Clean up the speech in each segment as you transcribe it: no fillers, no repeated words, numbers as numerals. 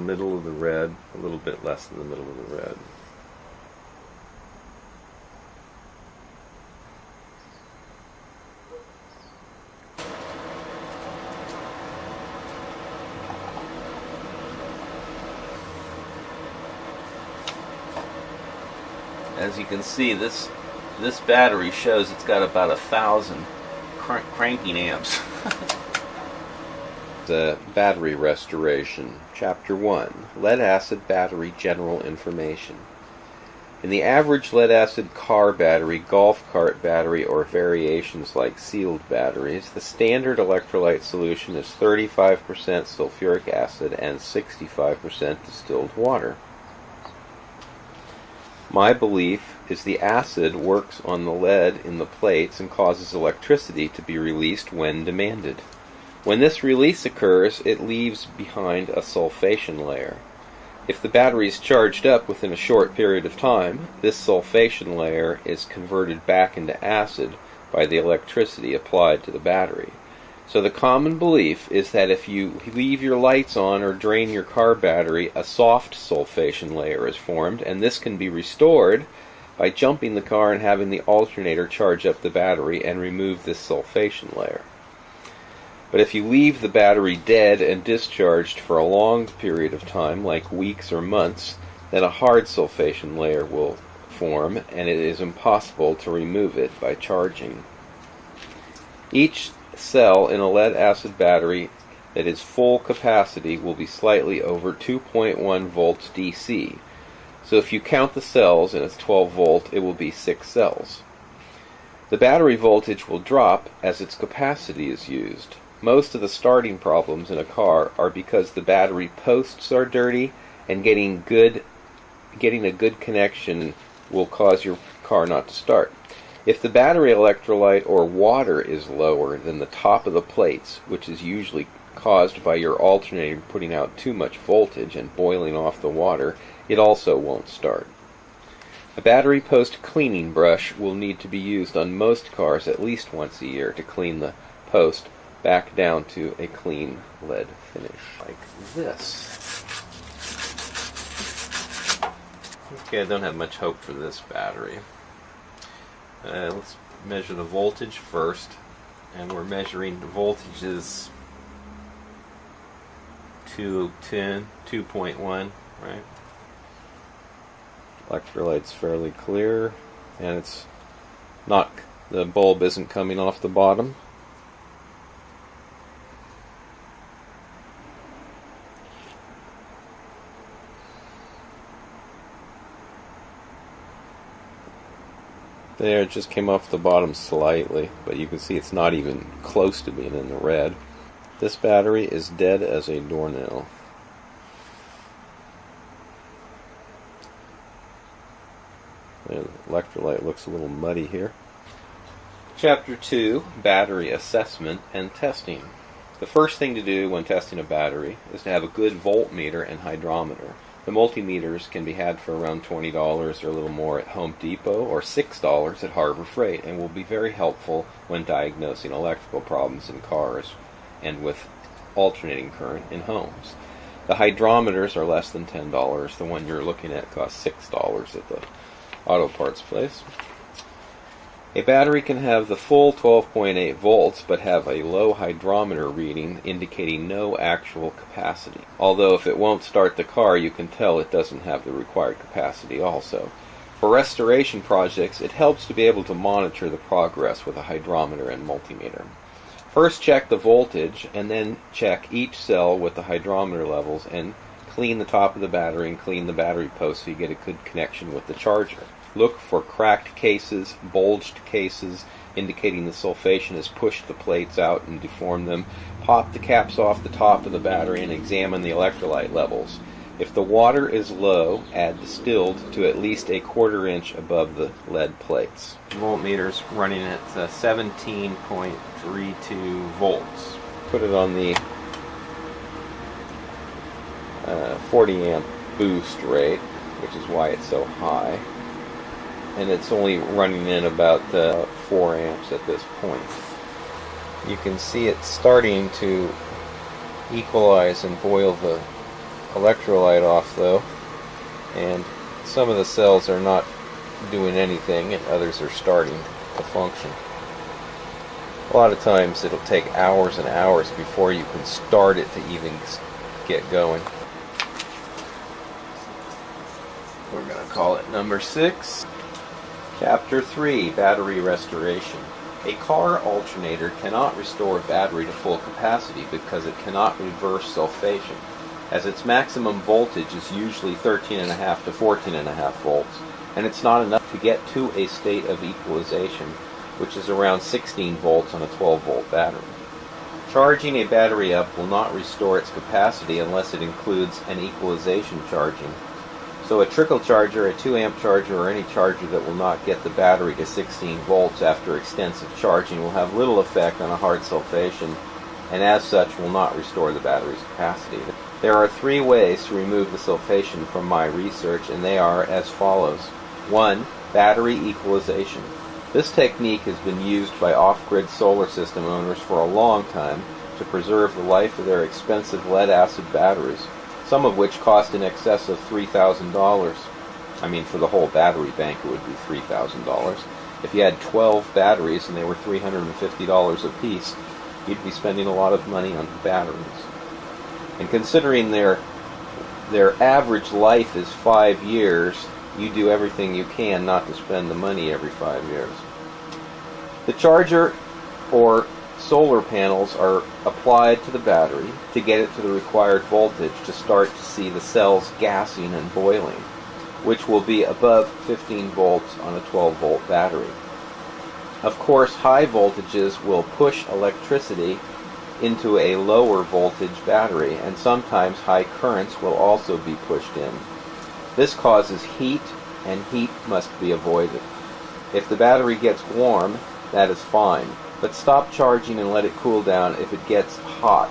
middle of the red, a little bit less than the middle of the red. As you can see, this battery shows it's got about 1,000 cranking amps. The battery restoration, Chapter 1, Lead-Acid Battery General Information. In the average lead-acid car battery, golf cart battery, or variations like sealed batteries, the standard electrolyte solution is 35% sulfuric acid and 65% distilled water. My belief is the acid works on the lead in the plates and causes electricity to be released when demanded. When this release occurs, it leaves behind a sulfation layer. If the battery is charged up within a short period of time, this sulfation layer is converted back into acid by the electricity applied to the battery. So the common belief is that if you leave your lights on or drain your car battery, a soft sulfation layer is formed, and this can be restored by jumping the car and having the alternator charge up the battery and remove this sulfation layer. But if you leave the battery dead and discharged for a long period of time, like weeks or months, then a hard sulfation layer will form, and it is impossible to remove it by charging. Each cell in a lead-acid battery that is full capacity will be slightly over 2.1 volts DC. So if you count the cells and it's 12 volt, it will be 6 cells. The battery voltage will drop as its capacity is used. Most of the starting problems in a car are because the battery posts are dirty, and getting a good connection will cause your car not to start. If the battery electrolyte or water is lower than the top of the plates, which is usually caused by your alternator putting out too much voltage and boiling off the water, it also won't start. A battery post cleaning brush will need to be used on most cars at least once a year to clean the post back down to a clean lead finish, like this. Okay, I don't have much hope for this battery. Let's measure the voltage first, and we're measuring the voltages 2.1, right? Electrolyte's fairly clear, and it's not, the bulb isn't coming off the bottom. There, it just came off the bottom slightly, but you can see it's not even close to being in the red. This battery is dead as a doornail. The electrolyte looks a little muddy here. Chapter 2, Battery Assessment and Testing. The first thing to do when testing a battery is to have a good voltmeter and hydrometer. The multimeters can be had for around $20 or a little more at Home Depot, or $6 at Harbor Freight, and will be very helpful when diagnosing electrical problems in cars and with alternating current in homes. The hydrometers are less than $10. The one you're looking at costs $6 at the auto parts place. A battery can have the full 12.8 volts but have a low hydrometer reading indicating no actual capacity. Although if it won't start the car, you can tell it doesn't have the required capacity also. For restoration projects, it helps to be able to monitor the progress with a hydrometer and multimeter. First check the voltage, and then check each cell with the hydrometer levels, and clean the top of the battery and clean the battery post so you get a good connection with the charger. Look for cracked cases, bulged cases, indicating the sulfation has pushed the plates out and deformed them. Pop the caps off the top of the battery and examine the electrolyte levels. If the water is low, add distilled to at least a 1/4 inch above the lead plates. Voltmeter's running at 17.32 volts. Put it on the 40 amp boost rate, which is why it's so high. And it's only running in about 4 amps at this point. You can see it starting to equalize and boil the electrolyte off though, and some of the cells are not doing anything and others are starting to function. A lot of times it'll take hours and hours before you can start it to even get going. We're going to call it number 6. Chapter 3, Battery Restoration. A car alternator cannot restore a battery to full capacity because it cannot reverse sulfation, as its maximum voltage is usually 13.5 to 14.5 volts, and it's not enough to get to a state of equalization, which is around 16 volts on a 12-volt battery. Charging a battery up will not restore its capacity unless it includes an equalization charging. So a trickle charger, a 2-amp charger, or any charger that will not get the battery to 16 volts after extensive charging will have little effect on a hard sulfation, and as such will not restore the battery's capacity. There are 3 ways to remove the sulfation from my research, and they are as follows. 1. Battery equalization. This technique has been used by off-grid solar system owners for a long time to preserve the life of their expensive lead-acid batteries, some of which cost in excess of $3,000. I mean, for the whole battery bank it would be $3,000. If you had 12 batteries and they were $350 a piece, you'd be spending a lot of money on batteries. And considering their average life is 5 years, you do everything you can not to spend the money every 5 years. The charger or solar panels are applied to the battery to get it to the required voltage to start to see the cells gassing and boiling, which will be above 15 volts on a 12-volt battery. Of course, high voltages will push electricity into a lower voltage battery, and sometimes high currents will also be pushed in. This causes heat, and heat must be avoided. If the battery gets warm, that is fine, but stop charging and let it cool down if it gets hot,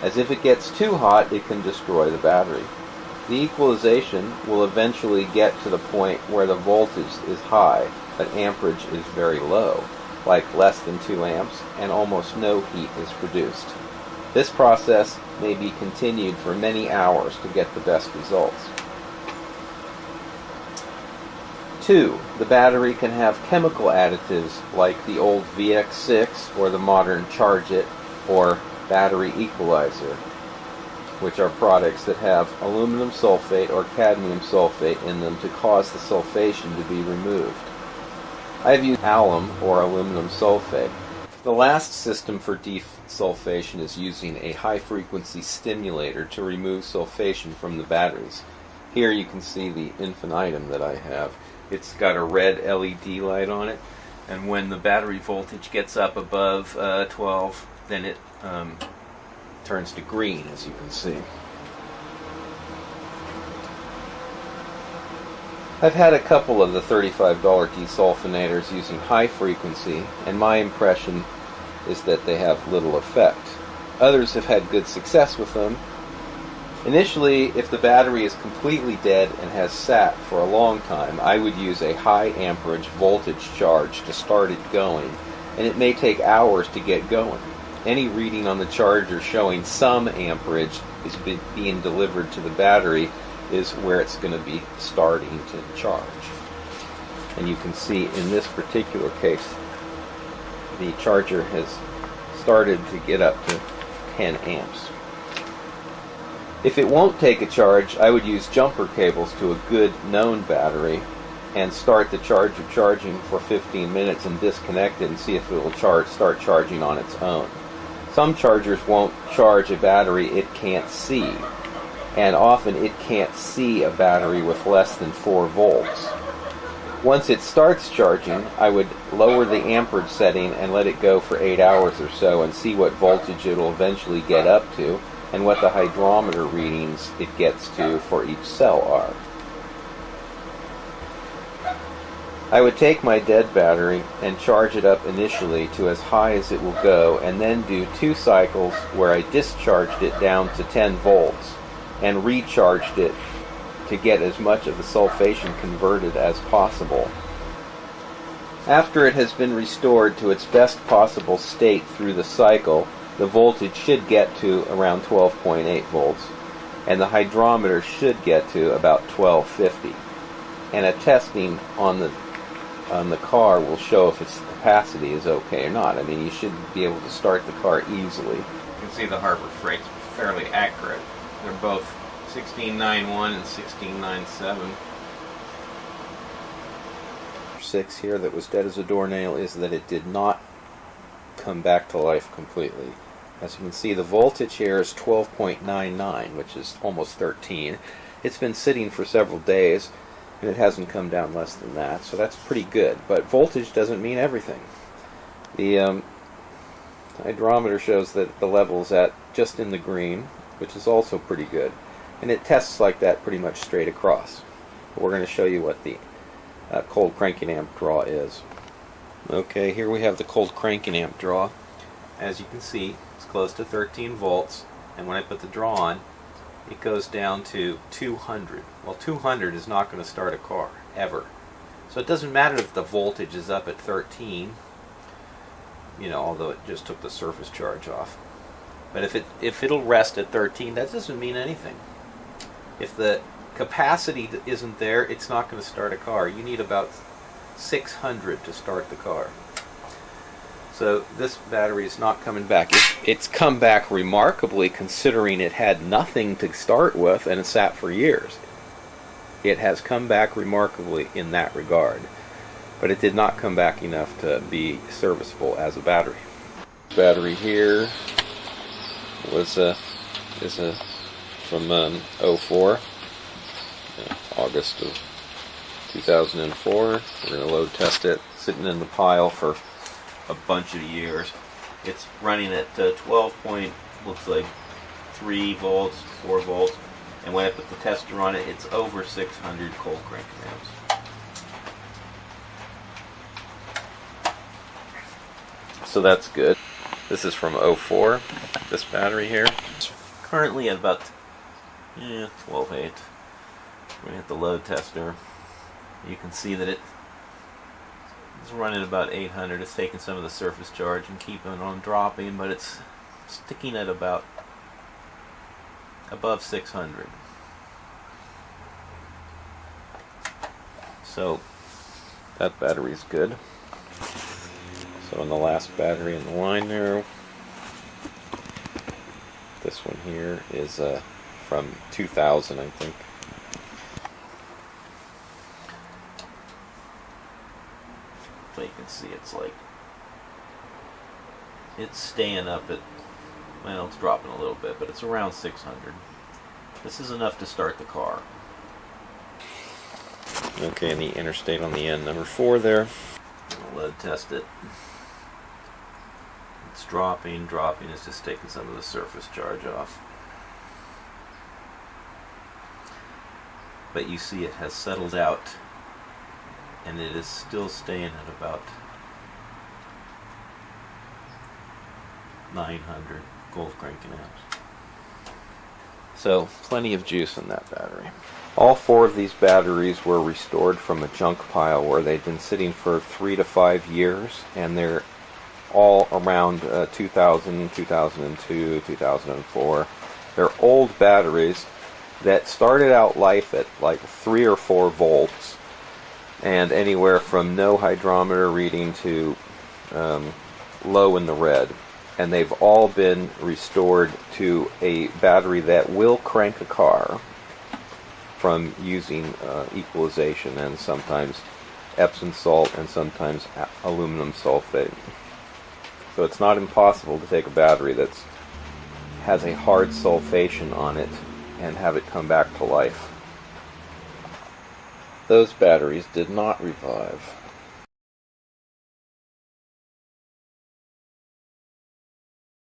as if it gets too hot it can destroy the battery. The equalization will eventually get to the point where the voltage is high, but amperage is very low, like less than 2 amps, and almost no heat is produced. This process may be continued for many hours to get the best results. 2. The battery can have chemical additives like the old VX6 or the modern Charge It or battery equalizer, which are products that have aluminum sulfate or cadmium sulfate in them to cause the sulfation to be removed. I've used alum or aluminum sulfate. The last system for desulfation is using a high-frequency stimulator to remove sulfation from the batteries. Here you can see the infinitum that I have. It's got a red LED light on it, and when the battery voltage gets up above 12, then it turns to green, as you can see. I've had a couple of the $35 desulfonators using high frequency, and my impression is that they have little effect. Others have had good success with them. Initially, if the battery is completely dead and has sat for a long time, I would use a high amperage voltage charge to start it going, and it may take hours to get going. Any reading on the charger showing some amperage is being delivered to the battery is where it's going to be starting to charge. And you can see in this particular case, the charger has started to get up to 10 amps. If it won't take a charge, I would use jumper cables to a good known battery and start the charger charging for 15 minutes and disconnect it and see if it will start charging on its own. Some chargers won't charge a battery it can't see, and often it can't see a battery with less than 4 volts. Once it starts charging, I would lower the amperage setting and let it go for 8 hours or so and see what voltage it will eventually get up to and what the hydrometer readings it gets to for each cell are. I would take my dead battery and charge it up initially to as high as it will go, and then do 2 cycles where I discharged it down to 10 volts and recharged it to get as much of the sulfation converted as possible. After it has been restored to its best possible state through the cycle, the voltage should get to around 12.8 volts. and the hydrometer should get to about 1250. And a testing on the car will show if its capacity is okay or not. I mean, you should be able to start the car easily. You can see the Harbor Freight's fairly accurate. They're both 1691 and 1697. 6 here that was dead as a doornail is that it did not come back to life completely. As you can see, the voltage here is 12.99, which is almost 13. It's been sitting for several days, and it hasn't come down less than that, so that's pretty good. But voltage doesn't mean everything. The hydrometer shows that the level's at just in the green, which is also pretty good. And it tests like that pretty much straight across. We're going to show you what the cold cranking amp draw is. Okay, here we have the cold cranking amp draw. As you can see, it's close to 13 volts, and when I put the draw on, it goes down to 200. Well, 200 is not going to start a car, ever. So it doesn't matter if the voltage is up at 13, you know, although it just took the surface charge off. But if it'll rest at 13, that doesn't mean anything. If the capacity isn't there, it's not going to start a car. You need about 600 to start the car. So this battery is not coming back. It's come back remarkably, considering it had nothing to start with and it sat for years. It has come back remarkably in that regard, but it did not come back enough to be serviceable as a battery. Battery here was is from 04, August of 2004. We're going to load test it. Sitting in the pile for a bunch of years. It's running at 12 point, looks like 3 volts, 4 volts, and when I put the tester on it, it's over 600 cold cranking amps. So that's good. This is from 04, this battery here. It's currently at about 12.8. We're going to hit the load tester. You can see that it's running about 800. It's taking some of the surface charge and keeping it on dropping, but it's sticking at about above 600. So that battery's good. So in the last battery in the line there, this one here is from 2000, I think. So you can see it's staying up at, well, it's dropping a little bit, but it's around 600. This is enough to start the car. Okay, and the interstate on the end, number 4 there. I'll load test it. It's dropping, it's just taking some of the surface charge off. But you see it has settled out, and it is still staying at about 900 cold cranking amps. So plenty of juice in that battery. All 4 of these batteries were restored from a junk pile where they'd been sitting for 3 to 5 years, and they're all around 2000, 2002, 2004. They're old batteries that started out life at like 3 or 4 volts, and anywhere from no hydrometer reading to low in the red. And they've all been restored to a battery that will crank a car from using equalization and sometimes Epsom salt and sometimes aluminum sulfate. So it's not impossible to take a battery that has a hard sulfation on it and have it come back to life. Those batteries did not revive.